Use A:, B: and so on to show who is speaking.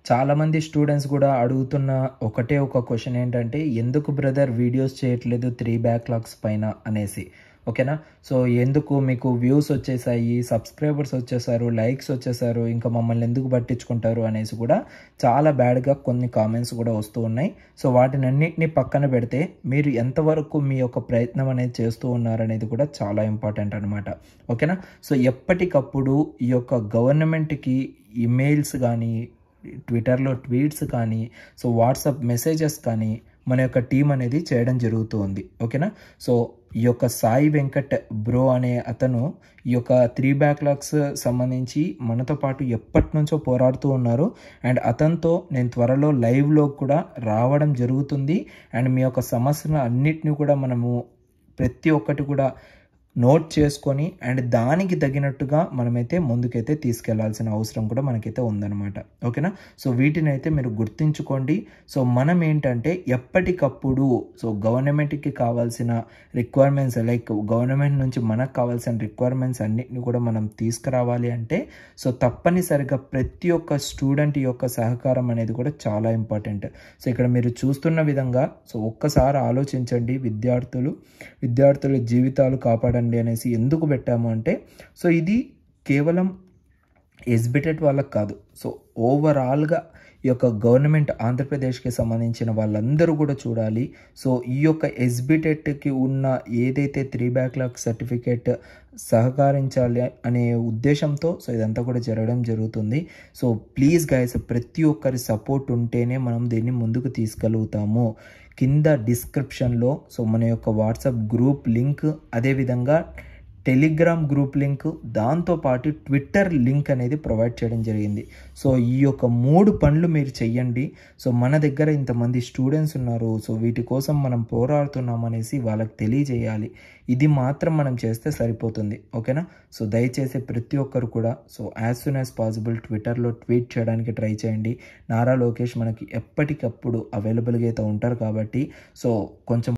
A: చాలామంది స్టూడెంట్స్ కూడా అడుగుతున్న ఒకటే ఒక క్వశ్చన్ ఏంటంటే, ఎందుకు బ్రదర్ వీడియోస్ చేయట్లేదు 3 బ్యాక్లాగ్స్ పైన అనేసి. ఓకేనా. సో ఎందుకు మీకు వ్యూస్ వచ్చేసాయి, సబ్స్క్రైబర్స్ వచ్చేసారు, లైక్స్ వచ్చేసారు, ఇంకా మమ్మల్ని ఎందుకు పట్టించుకుంటారు అనేసి కూడా చాలా బ్యాడ్గా కొన్ని కామెంట్స్ కూడా వస్తూ ఉన్నాయి. సో వాటిని అన్నింటినీ పక్కన పెడితే మీరు ఎంతవరకు మీ యొక్క ప్రయత్నం అనేది చేస్తూ ఉన్నారనేది కూడా చాలా ఇంపార్టెంట్ అనమాట. ఓకేనా. సో ఎప్పటికప్పుడు ఈ యొక్క గవర్నమెంట్కి ఇమెయిల్స్ కానీ, ట్విట్టర్లో ట్వీట్స్ కానీ, సో వాట్సాప్ మెసేజెస్ కానీ మన యొక్క టీం అనేది చేయడం జరుగుతూ ఉంది. ఓకేనా. సో ఈ యొక్క సాయి వెంకట్ బ్రో అనే అతను ఈ యొక్క 3 బ్యాక్లాగ్స్ సంబంధించి మనతో పాటు ఎప్పటి నుంచో పోరాడుతూ ఉన్నారు. అండ్ అతనితో నేను త్వరలో లైవ్లో కూడా రావడం జరుగుతుంది. అండ్ మీ యొక్క సమస్యలు అన్నిటిని కూడా మనము ప్రతి ఒక్కటి కూడా నోట్ చేసుకొని అండ్ దానికి తగినట్టుగా మనమైతే ముందుకైతే తీసుకెళ్లాల్సిన అవసరం కూడా మనకైతే ఉందన్నమాట. ఓకేనా. సో వీటిని అయితే మీరు గుర్తుంచుకోండి. సో మనం ఏంటంటే ఎప్పటికప్పుడు సో గవర్నమెంట్కి కావాల్సిన రిక్వైర్మెంట్స్, లైక్ గవర్నమెంట్ నుంచి మనకు కావాల్సిన రిక్వైర్మెంట్స్ అన్నిటిని కూడా మనం తీసుకురావాలి అంటే సో తప్పనిసరిగా ప్రతి ఒక్క స్టూడెంట్ యొక్క సహకారం అనేది కూడా చాలా ఇంపార్టెంట్. సో ఇక్కడ మీరు చూస్తున్న విధంగా సో ఒక్కసారి ఆలోచించండి. విద్యార్థుల జీవితాలు కాపాడండి అనేసి ఎందుకు పెట్టాము అంటే, సో ఇది కేవలం ఎస్బిటెట్ వాళ్ళకి కాదు, సో ఓవరాల్గా ఈ యొక్క గవర్నమెంట్ ఆంధ్రప్రదేశ్కి సంబంధించిన వాళ్ళందరూ కూడా చూడాలి. సో ఈ యొక్క ఎస్బిటెట్కి ఉన్న ఏదైతే 3 బ్యాక్లాగ్ సర్టిఫికేట్ సహకరించాలి అనే ఉద్దేశంతో సో ఇదంతా కూడా జరగడం జరుగుతుంది. సో ప్లీజ్ గైస్, ప్రతి ఒక్కరి సపోర్ట్ ఉంటేనే మనం దీన్ని ముందుకు తీసుకెళ్తాము. కింద డిస్క్రిప్షన్లో సో మన యొక్క వాట్సాప్ గ్రూప్ లింక్, అదేవిధంగా టెలిగ్రామ్ గ్రూప్ లింక్, దాంతోపాటు ట్విట్టర్ లింక్ అనేది ప్రొవైడ్ చేయడం జరిగింది. సో ఈ యొక్క 3 పనులు మీరు చెయ్యండి. సో మన దగ్గర ఇంతమంది స్టూడెంట్స్ ఉన్నారు, సో వీటి కోసం మనం పోరాడుతున్నాం అనేసి వాళ్ళకి తెలియజేయాలి. ఇది మాత్రం మనం చేస్తే సరిపోతుంది. ఓకేనా. సో దయచేసి ప్రతి ఒక్కరు కూడా so as soon as possible ట్విట్టర్లో ట్వీట్ చేయడానికి ట్రై చేయండి. నారా లోకేష్ మనకి ఎప్పటికప్పుడు అవైలబుల్గా అయితే ఉంటారు కాబట్టి సో కొంచెం